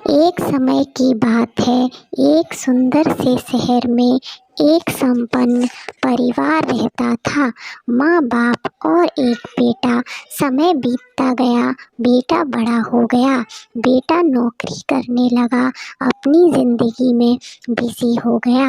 एक समय की बात है, एक सुंदर से शहर में एक संपन्न परिवार रहता था। माँ बाप और एक बेटा। समय बीतता गया, बेटा बड़ा हो गया, बेटा नौकरी करने लगा, अपनी जिंदगी में बिजी हो गया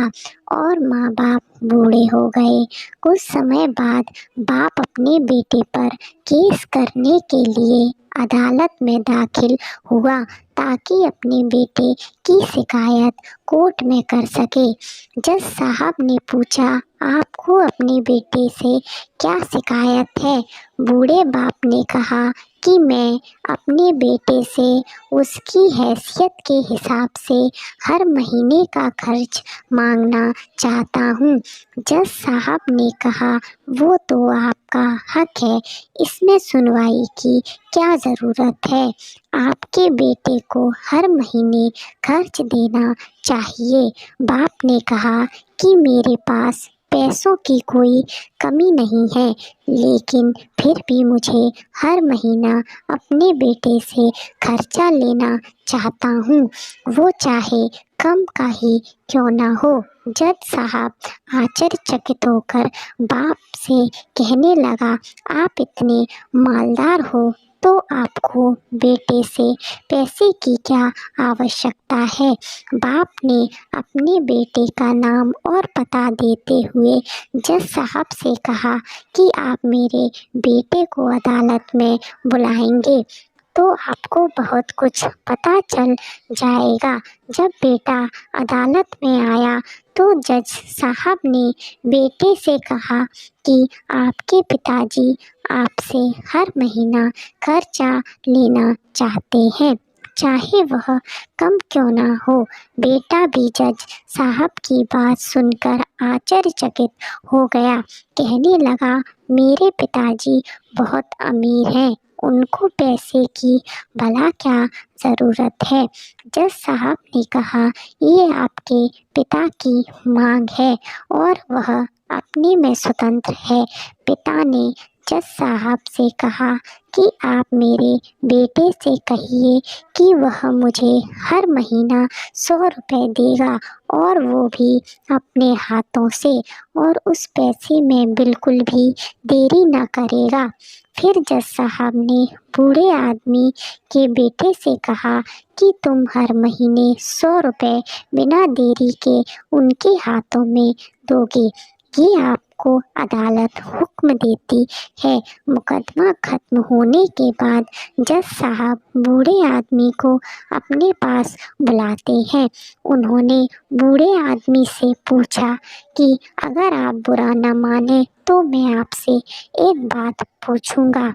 और माँ बाप बूढ़े हो गए। कुछ समय बाद बाप अपने बेटे पर केस करने के लिए अदालत में दाखिल हुआ ताकि अपने बेटे की शिकायत कोर्ट में कर सके। जज साहब ने पूछा, आपको अपने बेटे से क्या शिकायत है? बूढ़े बाप ने कहा कि मैं अपने बेटे से उसकी हैसियत के हिसाब से हर महीने का खर्च मांगना चाहता हूँ। जज साहब ने कहा, वो तो आपका हक है, इसमें सुनवाई की क्या ज़रूरत है? आपके बेटे को हर महीने खर्च देना चाहिए। बाप ने कहा कि मेरे पास पैसों की कोई कमी नहीं है, लेकिन फिर भी मुझे हर महीना अपने बेटे से खर्चा लेना चाहता हूँ, वो चाहे कम का ही क्यों ना हो। जज साहब आश्चर्यचकित होकर बाप से कहने लगा, आप इतने मालदार हो तो आपको बेटे से पैसे की क्या आवश्यकता है? बाप ने अपने बेटे का नाम और पता देते हुए जज साहब से कहा कि आप मेरे बेटे को अदालत में बुलाएंगे तो आपको बहुत कुछ पता चल जाएगा। जब बेटा अदालत में आया तो जज साहब ने बेटे से कहा कि आपके पिताजी आपसे हर महीना खर्चा लेना चाहते हैं, चाहे वह कम क्यों ना हो। बेटा भी जज साहब की बात सुनकर आश्चर्यचकित हो गया। कहने लगा, मेरे पिताजी बहुत अमीर हैं, उनको पैसे की भला क्या ज़रूरत है? जज साहब ने कहा, ये आपके पिता की मांग है और वह अपने में स्वतंत्र है। पिता ने जज साहब से कहा कि आप मेरे बेटे से कहिए कि वह मुझे हर महीना 100 रुपये देगा और वो भी अपने हाथों से, और उस पैसे में बिल्कुल भी देरी न करेगा। फिर जज साहब ने बूढ़े आदमी के बेटे से कहा कि तुम हर महीने 100 रुपये बिना देरी के उनके हाथों में दोगे। ये आपको अदालत हुक्म देती है। मुकदमा खत्म होने के बाद जज साहब बूढ़े आदमी को अपने पास बुलाते हैं। उन्होंने बूढ़े आदमी से पूछा कि अगर आप बुरा न माने तो मैं आपसे एक बात पूछूंगा,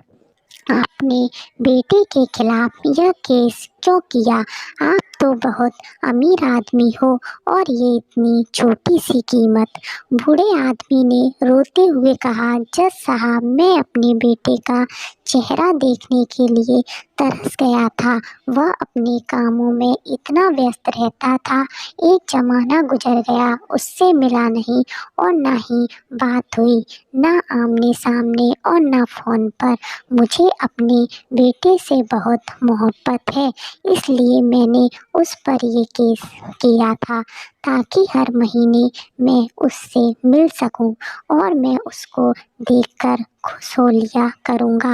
आपने बेटे के खिलाफ यह केस क्यों किया? आप तो बहुत अमीर आदमी हो और ये इतनी छोटी सी कीमत। बूढ़े आदमी ने रोते हुए कहा, जज साहब, मैं अपने बेटे का चेहरा देखने के लिए तरस गया था। वह अपने कामों में इतना व्यस्त रहता था, एक जमाना गुजर गया, उससे मिला नहीं और ना ही बात हुई, ना आमने सामने और ना फ़ोन पर। मुझे अपने बेटे से बहुत मोहब्बत है, इसलिए मैंने उस पर ये केस किया था ताकि हर महीने मैं उससे मिल सकूं और मैं उसको देखकर खुश हो लिया करूँगा।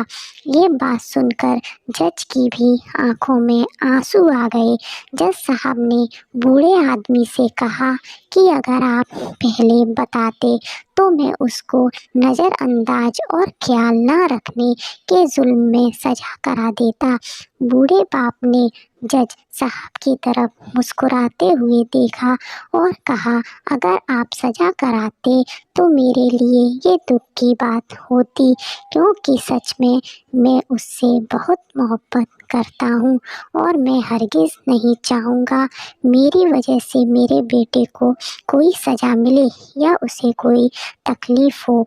ये बात सुनकर जज की भी आंखों में आंसू आ गए। जज साहब ने बूढ़े आदमी से कहा कि अगर आप पहले बताते तो मैं उसको नज़रअंदाज और ख्याल ना रखने के जुल्म में सजा करा देता। बूढ़े बाप ने जज साहब की तरफ मुस्कुराते हुए देखा और कहा, अगर आप सजा कराते तो मेरे लिए ये दुख की बात होती, क्योंकि सच में मैं उससे बहुत मोहब्बत करता हूँ और मैं हरगिज़ नहीं चाहूँगा मेरी वजह से मेरे बेटे को कोई सज़ा मिले या उसे कोई तकलीफ़ हो।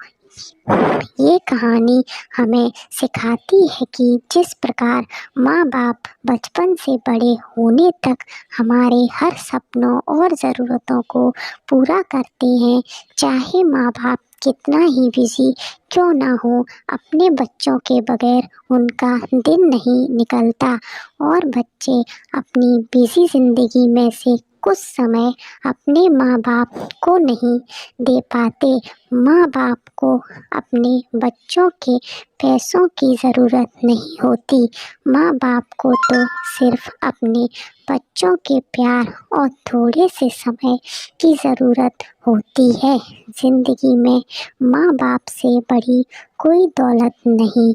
یہ کہانی ہمیں سکھاتی ہے کہ جس پرکار ماں باپ بچپن سے بڑے ہونے تک ہمارے ہر سپنوں اور ضرورتوں کو پورا کرتے ہیں، چاہے ماں باپ کتنا ہی بزی کیوں نہ ہو، اپنے بچوں کے بغیر ان کا دن نہیں نکلتا، اور بچے اپنی بزی زندگی میں سے کچھ سمے اپنے ماں باپ کو نہیں دے پاتے۔ ماں باپ کو اپنے بچوں کے پیسوں کی ضرورت نہیں ہوتی، ماں باپ کو تو صرف اپنے بچوں کے پیار اور تھوڑے سے سمے کی ضرورت ہوتی ہے۔ زندگی میں ماں باپ سے بڑی کوئی دولت نہیں،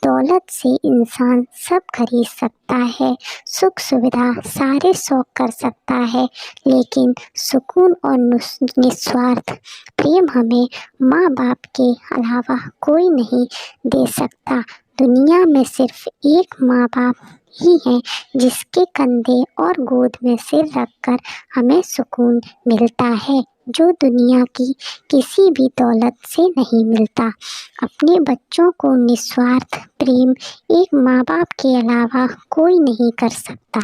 دولت سے انسان سب خرید سکتا ہے، سکھ سویدھا سارے شوق کر سکتا ہے، لیکن سکون اور نسوارتھ پریم ہمیں ماں باپ کے علاوہ کوئی نہیں دے سکتا۔ دنیا میں صرف ایک ماں باپ ہی ہے جس کے کندھے اور گود میں سر رکھ کر ہمیں سکون ملتا ہے، جو دنیا کی کسی بھی دولت سے نہیں ملتا۔ اپنے بچوں کو نسوارتھ پریم ایک ماں باپ کے علاوہ کوئی نہیں کر سکتا۔